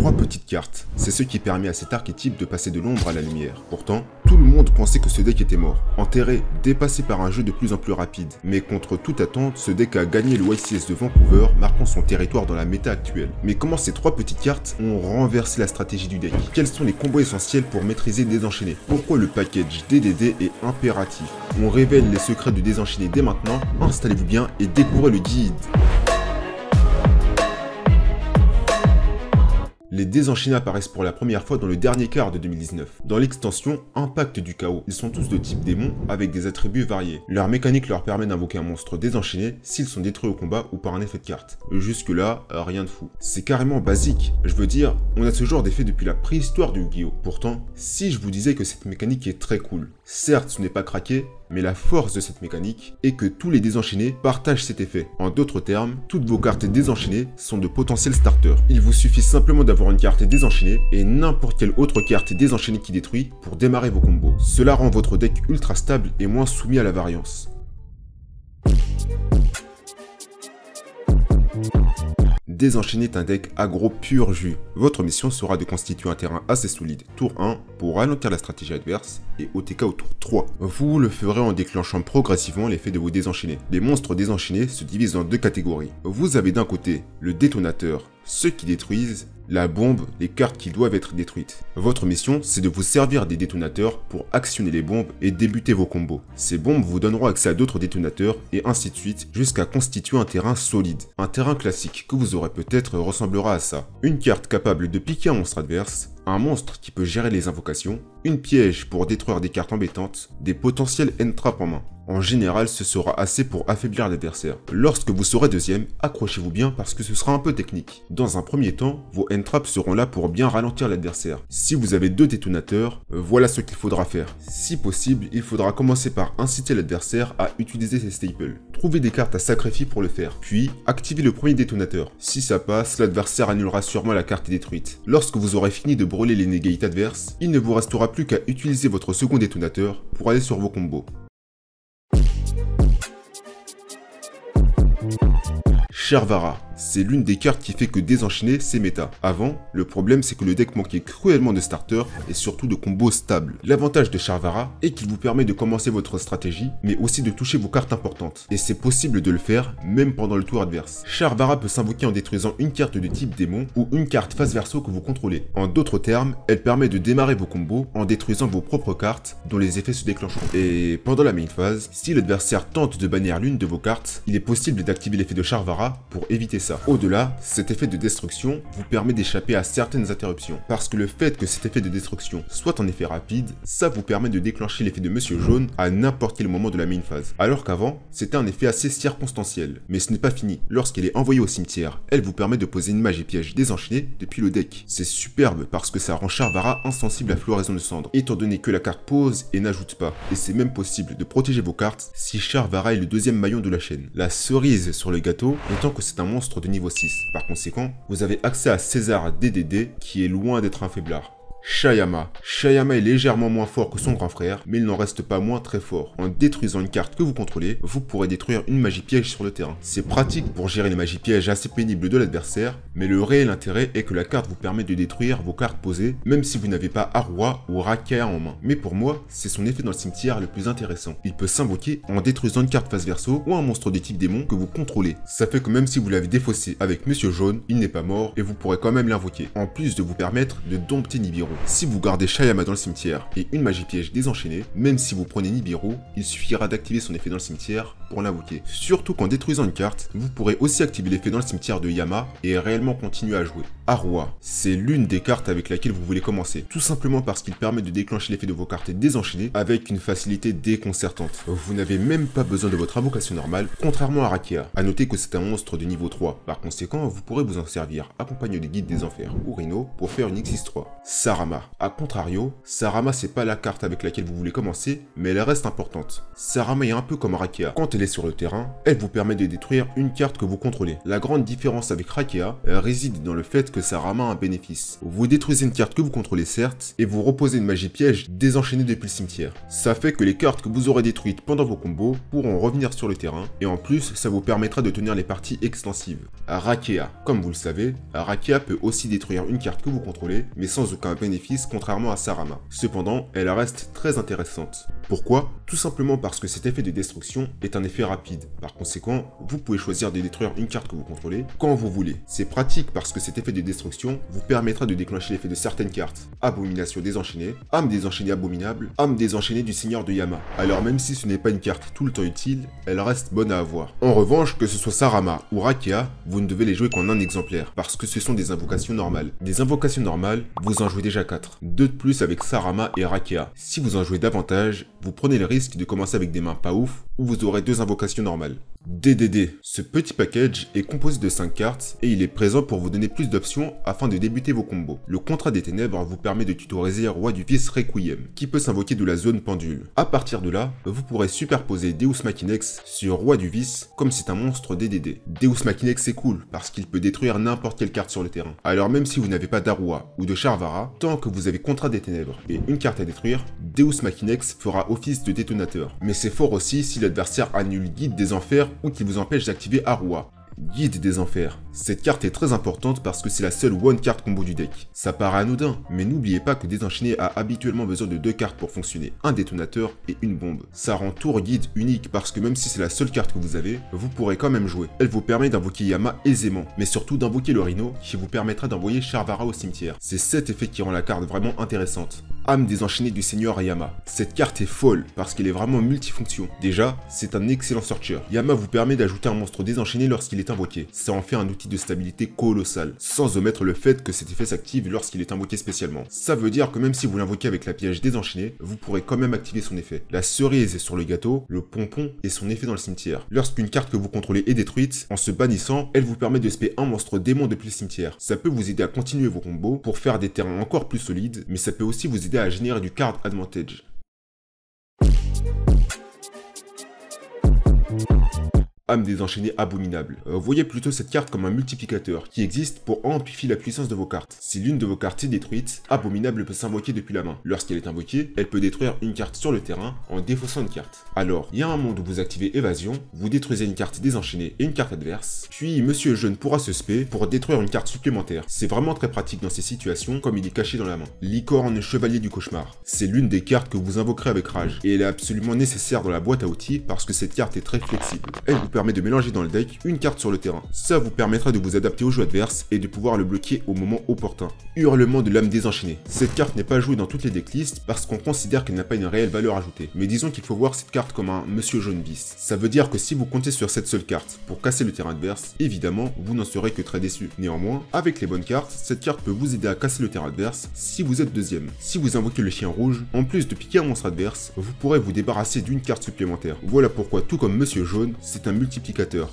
3 petites cartes. C'est ce qui permet à cet archétype de passer de l'ombre à la lumière. Pourtant, tout le monde pensait que ce deck était mort, enterré, dépassé par un jeu de plus en plus rapide. Mais contre toute attente, ce deck a gagné le YCS de Vancouver, marquant son territoire dans la méta actuelle. Mais comment ces 3 petites cartes ont renversé la stratégie du deck? Quels sont les combos essentiels pour maîtriser Désenchaîné? Pourquoi le package DDD est impératif? On révèle les secrets de Désenchaîné dès maintenant, installez-vous bien et découvrez le guide. Les Désenchaînés apparaissent pour la première fois dans le dernier quart de 2019. Dans l'extension Impact du Chaos, ils sont tous de type démon avec des attributs variés. Leur mécanique leur permet d'invoquer un monstre désenchaîné s'ils sont détruits au combat ou par un effet de carte. Jusque là, rien de fou. C'est carrément basique. Je veux dire, on a ce genre d'effet depuis la préhistoire du Yu-Gi-Oh! Pourtant, si je vous disais que cette mécanique est très cool, certes ce n'est pas craqué, mais la force de cette mécanique est que tous les désenchaînés partagent cet effet. En d'autres termes, toutes vos cartes désenchaînées sont de potentiels starters. Il vous suffit simplement d'avoir une carte désenchaînée et n'importe quelle autre carte désenchaînée qui détruit pour démarrer vos combos. Cela rend votre deck ultra stable et moins soumis à la variance. Désenchaîné est un deck aggro pur jus. Votre mission sera de constituer un terrain assez solide tour 1 pour ralentir la stratégie adverse et OTK au tour 3. Vous le ferez en déclenchant progressivement l'effet de vos désenchaînés. Les monstres désenchaînés se divisent en 2 catégories. Vous avez d'un côté le détonateur, ceux qui détruisent, la bombe, les cartes qui doivent être détruites. Votre mission, c'est de vous servir des détonateurs pour actionner les bombes et débuter vos combos. Ces bombes vous donneront accès à d'autres détonateurs et ainsi de suite jusqu'à constituer un terrain solide. Un terrain classique que vous aurez peut-être ressemblera à ça. Une carte capable de piquer un monstre adverse, un monstre qui peut gérer les invocations, une piège pour détruire des cartes embêtantes, des potentiels end-trap en main. En général, ce sera assez pour affaiblir l'adversaire. Lorsque vous serez deuxième, accrochez-vous bien parce que ce sera un peu technique. Dans un premier temps, vos end-traps seront là pour bien ralentir l'adversaire. Si vous avez 2 détonateurs, voilà ce qu'il faudra faire. Si possible, il faudra commencer par inciter l'adversaire à utiliser ses staples. Trouvez des cartes à sacrifier pour le faire, puis activez le premier détonateur. Si ça passe, l'adversaire annulera sûrement la carte détruite. Lorsque vous aurez fini de brûler les négates adverses, il ne vous restera plus qu'à utiliser votre second détonateur pour aller sur vos combos. Chervara, c'est l'une des cartes qui fait que Désenchaîné c'est méta. Avant, le problème c'est que le deck manquait cruellement de starters et surtout de combos stables. L'avantage de Chervara est qu'il vous permet de commencer votre stratégie, mais aussi de toucher vos cartes importantes. Et c'est possible de le faire même pendant le tour adverse. Chervara peut s'invoquer en détruisant une carte de type démon ou une carte face verso que vous contrôlez. En d'autres termes, elle permet de démarrer vos combos en détruisant vos propres cartes dont les effets se déclencheront. Et pendant la main phase, si l'adversaire tente de bannir l'une de vos cartes, il est possible d'activer l'effet de Chervara pour éviter ça. Au-delà, cet effet de destruction vous permet d'échapper à certaines interruptions, parce que le fait que cet effet de destruction soit en effet rapide, ça vous permet de déclencher l'effet de Monsieur Jaune à n'importe quel moment de la main phase. Alors qu'avant, c'était un effet assez circonstanciel. Mais ce n'est pas fini. Lorsqu'elle est envoyée au cimetière, elle vous permet de poser une magie piège désenchaînée depuis le deck. C'est superbe parce que ça rend Chervara insensible à Floraison de Cendres, étant donné que la carte pose et n'ajoute pas. Et c'est même possible de protéger vos cartes si Chervara est le deuxième maillon de la chaîne. La cerise sur le gâteau étant que c'est un monstre de niveau 6. Par conséquent, vous avez accès à César DDD qui est loin d'être un faiblard. Shayama. Shayama est légèrement moins fort que son grand frère, mais il n'en reste pas moins très fort. En détruisant une carte que vous contrôlez, vous pourrez détruire une magie piège sur le terrain. C'est pratique pour gérer les magies pièges assez pénibles de l'adversaire, mais le réel intérêt est que la carte vous permet de détruire vos cartes posées, même si vous n'avez pas Arwa ou Rakea en main. Mais pour moi, c'est son effet dans le cimetière le plus intéressant. Il peut s'invoquer en détruisant une carte face verso ou un monstre de type démon que vous contrôlez. Ça fait que même si vous l'avez défaussé avec Monsieur Jaune, il n'est pas mort et vous pourrez quand même l'invoquer. En plus de vous permettre de dompter Nibiru. Si vous gardez Shayama dans le cimetière et une magie piège désenchaînée, même si vous prenez Nibiru, il suffira d'activer son effet dans le cimetière pour l'invoquer. Surtout qu'en détruisant une carte, vous pourrez aussi activer l'effet dans le cimetière de Yama et réellement continuer à jouer. Arwa, c'est l'une des cartes avec laquelle vous voulez commencer, tout simplement parce qu'il permet de déclencher l'effet de vos cartes désenchaînées avec une facilité déconcertante. Vous n'avez même pas besoin de votre invocation normale, contrairement à Rakea. A noter que c'est un monstre de niveau 3, par conséquent vous pourrez vous en servir accompagné des guides des enfers ou Rhino pour faire une X3. Sarama. A contrario, Sarama c'est pas la carte avec laquelle vous voulez commencer, mais elle reste importante. Sarama est un peu comme Rakea. Quand elle est sur le terrain, elle vous permet de détruire une carte que vous contrôlez. La grande différence avec Rakea réside dans le fait que que Sarama a un bénéfice. Vous détruisez une carte que vous contrôlez certes, et vous reposez une magie piège désenchaînée depuis le cimetière. Ça fait que les cartes que vous aurez détruites pendant vos combos pourront revenir sur le terrain, et en plus ça vous permettra de tenir les parties extensives. Rakea. Comme vous le savez, Rakea peut aussi détruire une carte que vous contrôlez, mais sans aucun bénéfice contrairement à Sarama. Cependant, elle reste très intéressante. Pourquoi? Tout simplement parce que cet effet de destruction est un effet rapide. Par conséquent, vous pouvez choisir de détruire une carte que vous contrôlez quand vous voulez. C'est pratique parce que cet effet de destruction vous permettra de déclencher l'effet de certaines cartes. Abomination désenchaînée, âme désenchaînée abominable, âme désenchaînée du seigneur de Yama. Alors même si ce n'est pas une carte tout le temps utile, elle reste bonne à avoir. En revanche, que ce soit Sarama ou Rakea, vous ne devez les jouer qu'en un exemplaire, parce que ce sont des invocations normales. Des invocations normales, vous en jouez déjà 4. 2 de plus avec Sarama et Rakea. Si vous en jouez davantage, vous prenez le risque de commencer avec des mains pas ouf, ou vous aurez 2 invocations normales. DDD. Ce petit package est composé de 5 cartes et il est présent pour vous donner plus d'options afin de débuter vos combos. Le contrat des ténèbres vous permet de tutoriser Roi du Vice Requiem, qui peut s'invoquer de la zone pendule. A partir de là, vous pourrez superposer Deus Machinex sur Roi du Vice comme c'est un monstre DDD. Deus Machinex c'est cool parce qu'il peut détruire n'importe quelle carte sur le terrain. Alors même si vous n'avez pas d'Arua ou de Charvara, tant que vous avez contrat des ténèbres et une carte à détruire, Deus Machinex fera office de détonateur. Mais c'est fort aussi si l'adversaire annule Guide des Enfers ou qu'il vous empêche d'activer Arua. Guide des Enfers. Cette carte est très importante parce que c'est la seule one card combo du deck. Ça paraît anodin, mais n'oubliez pas que Désenchaîné a habituellement besoin de 2 cartes pour fonctionner, un détonateur et une bombe. Ça rend Tour Guide unique parce que même si c'est la seule carte que vous avez, vous pourrez quand même jouer. Elle vous permet d'invoquer Yama aisément, mais surtout d'invoquer le Rhino qui vous permettra d'envoyer Charvara au cimetière. C'est cet effet qui rend la carte vraiment intéressante. Âme désenchaînée du Seigneur Yama. Cette carte est folle parce qu'elle est vraiment multifonction. Déjà, c'est un excellent searcher. Yama vous permet d'ajouter un monstre désenchaîné lorsqu'il est invoqué. Ça en fait un outil de stabilité colossal, sans omettre le fait que cet effet s'active lorsqu'il est invoqué spécialement. Ça veut dire que même si vous l'invoquez avec la piège désenchaînée, vous pourrez quand même activer son effet. La cerise sur le gâteau, le pompon et son effet dans le cimetière. Lorsqu'une carte que vous contrôlez est détruite, en se bannissant, elle vous permet de spé un monstre démon depuis le cimetière. Ça peut vous aider à continuer vos combos pour faire des terrains encore plus solides, mais ça peut aussi vous aider à générer du card advantage. Âme désenchaînée abominable. Voyez plutôt cette carte comme un multiplicateur qui existe pour amplifier la puissance de vos cartes. Si l'une de vos cartes est détruite, abominable peut s'invoquer depuis la main. Lorsqu'elle est invoquée, elle peut détruire une carte sur le terrain en défaussant une carte. Alors, il y a un monde où vous activez évasion, vous détruisez une carte désenchaînée et une carte adverse, puis Monsieur Jeune pourra se spé pour détruire une carte supplémentaire. C'est vraiment très pratique dans ces situations comme il est caché dans la main. Licorne Chevalier du Cauchemar. C'est l'une des cartes que vous invoquerez avec rage et elle est absolument nécessaire dans la boîte à outils parce que cette carte est très flexible. Elle vous permet de mélanger dans le deck une carte sur le terrain. Ça vous permettra de vous adapter au jeu adverse et de pouvoir le bloquer au moment opportun. Hurlement de l'âme désenchaînée. Cette carte n'est pas jouée dans toutes les decklists parce qu'on considère qu'elle n'a pas une réelle valeur ajoutée. Mais disons qu'il faut voir cette carte comme un Monsieur Jaune bis. Ça veut dire que si vous comptez sur cette seule carte pour casser le terrain adverse, évidemment, vous n'en serez que très déçu. Néanmoins, avec les bonnes cartes, cette carte peut vous aider à casser le terrain adverse si vous êtes deuxième. Si vous invoquez le chien rouge, en plus de piquer un monstre adverse, vous pourrez vous débarrasser d'une carte supplémentaire. Voilà pourquoi, tout comme Monsieur Jaune, c'est un multiplicateur.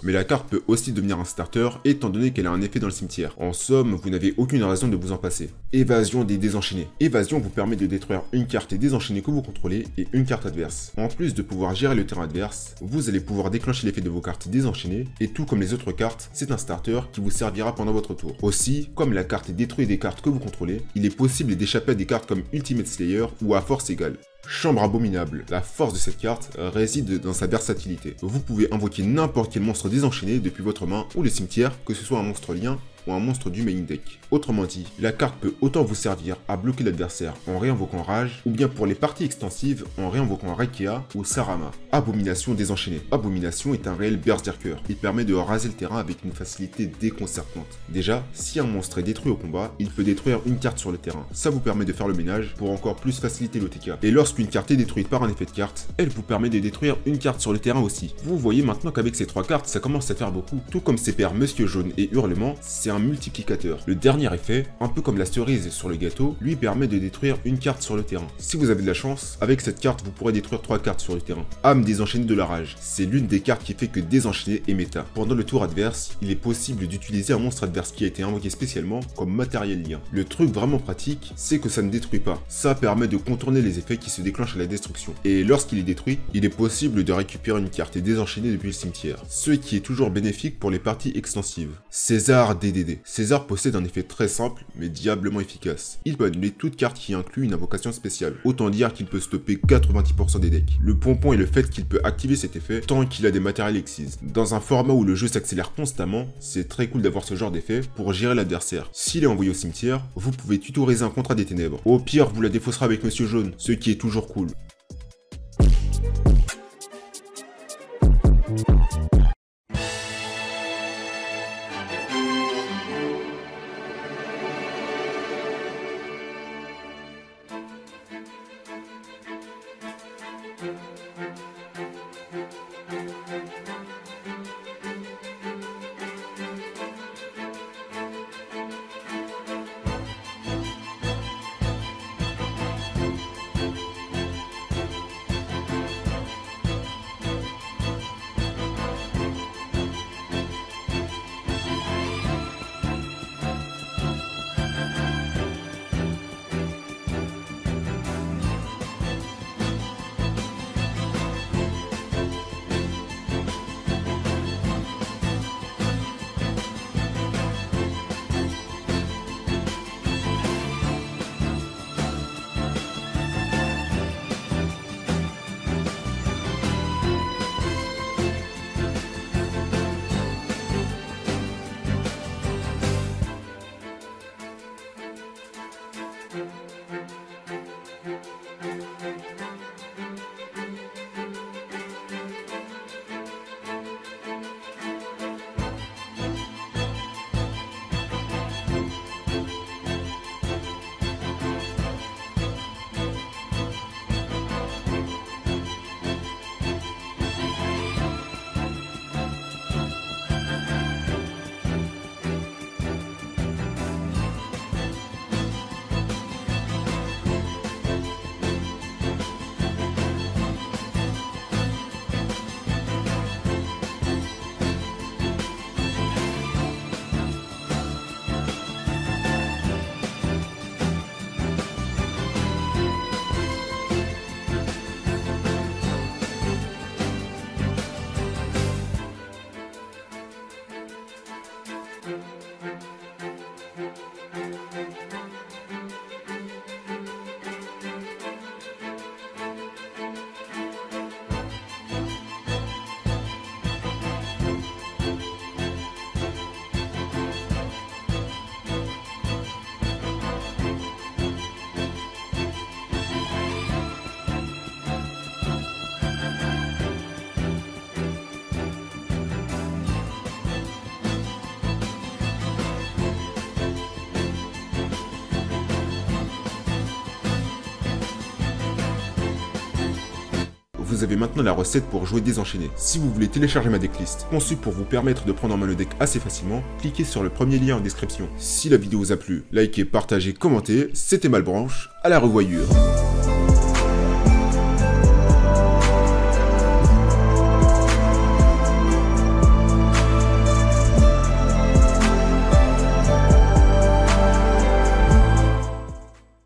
Mais la carte peut aussi devenir un starter étant donné qu'elle a un effet dans le cimetière. En somme, vous n'avez aucune raison de vous en passer. Évasion des désenchaînés. Évasion vous permet de détruire une carte désenchaînée que vous contrôlez et une carte adverse. En plus de pouvoir gérer le terrain adverse, vous allez pouvoir déclencher l'effet de vos cartes désenchaînées et tout comme les autres cartes, c'est un starter qui vous servira pendant votre tour. Aussi, comme la carte détruit des cartes que vous contrôlez, il est possible d'échapper à des cartes comme Ultimate Slayer ou à force égale. Chambre abominable. La force de cette carte réside dans sa versatilité. Vous pouvez invoquer n'importe quel monstre désenchaîné depuis votre main ou le cimetière, que ce soit un monstre lien ou un monstre du main deck. Autrement dit, la carte peut autant vous servir à bloquer l'adversaire en réinvoquant Rage, ou bien pour les parties extensives en réinvoquant Rakea ou Sarama. Abomination désenchaînée. Abomination est un réel berserker. Il permet de raser le terrain avec une facilité déconcertante. Déjà, si un monstre est détruit au combat, il peut détruire une carte sur le terrain. Ça vous permet de faire le ménage pour encore plus faciliter l'OTK. Et lorsqu'une carte est détruite par un effet de carte, elle vous permet de détruire une carte sur le terrain aussi. Vous voyez maintenant qu'avec ces 3 cartes, ça commence à faire beaucoup. Tout comme ses pairs Monsieur Jaune et Hurlement, c'est un multiplicateur. Le dernier effet, un peu comme la cerise sur le gâteau, lui permet de détruire une carte sur le terrain. Si vous avez de la chance, avec cette carte, vous pourrez détruire 3 cartes sur le terrain. Âme désenchaînée de la rage. C'est l'une des cartes qui fait que désenchaîner est méta. Pendant le tour adverse, il est possible d'utiliser un monstre adverse qui a été invoqué spécialement comme matériel lien. Le truc vraiment pratique, c'est que ça ne détruit pas. Ça permet de contourner les effets qui se déclenchent à la destruction. Et lorsqu'il est détruit, il est possible de récupérer une carte désenchaînée depuis le cimetière. Ce qui est toujours bénéfique pour les parties extensives. César DDD. dés. César possède un effet très simple, mais diablement efficace. Il peut annuler toute carte qui inclut une invocation spéciale. Autant dire qu'il peut stopper 90% des decks. Le pompon est le fait qu'il peut activer cet effet tant qu'il a des matériels excises. Dans un format où le jeu s'accélère constamment, c'est très cool d'avoir ce genre d'effet pour gérer l'adversaire. S'il est envoyé au cimetière, vous pouvez tutoriser un contrat des ténèbres. Au pire, vous la défausserez avec Monsieur Jaune, ce qui est toujours cool. Vous avez maintenant la recette pour jouer désenchaîné. Si vous voulez télécharger ma decklist, conçue pour vous permettre de prendre en main le deck assez facilement, cliquez sur le premier lien en description. Si la vidéo vous a plu, likez, partagez, commentez, c'était Malbranche, à la revoyure.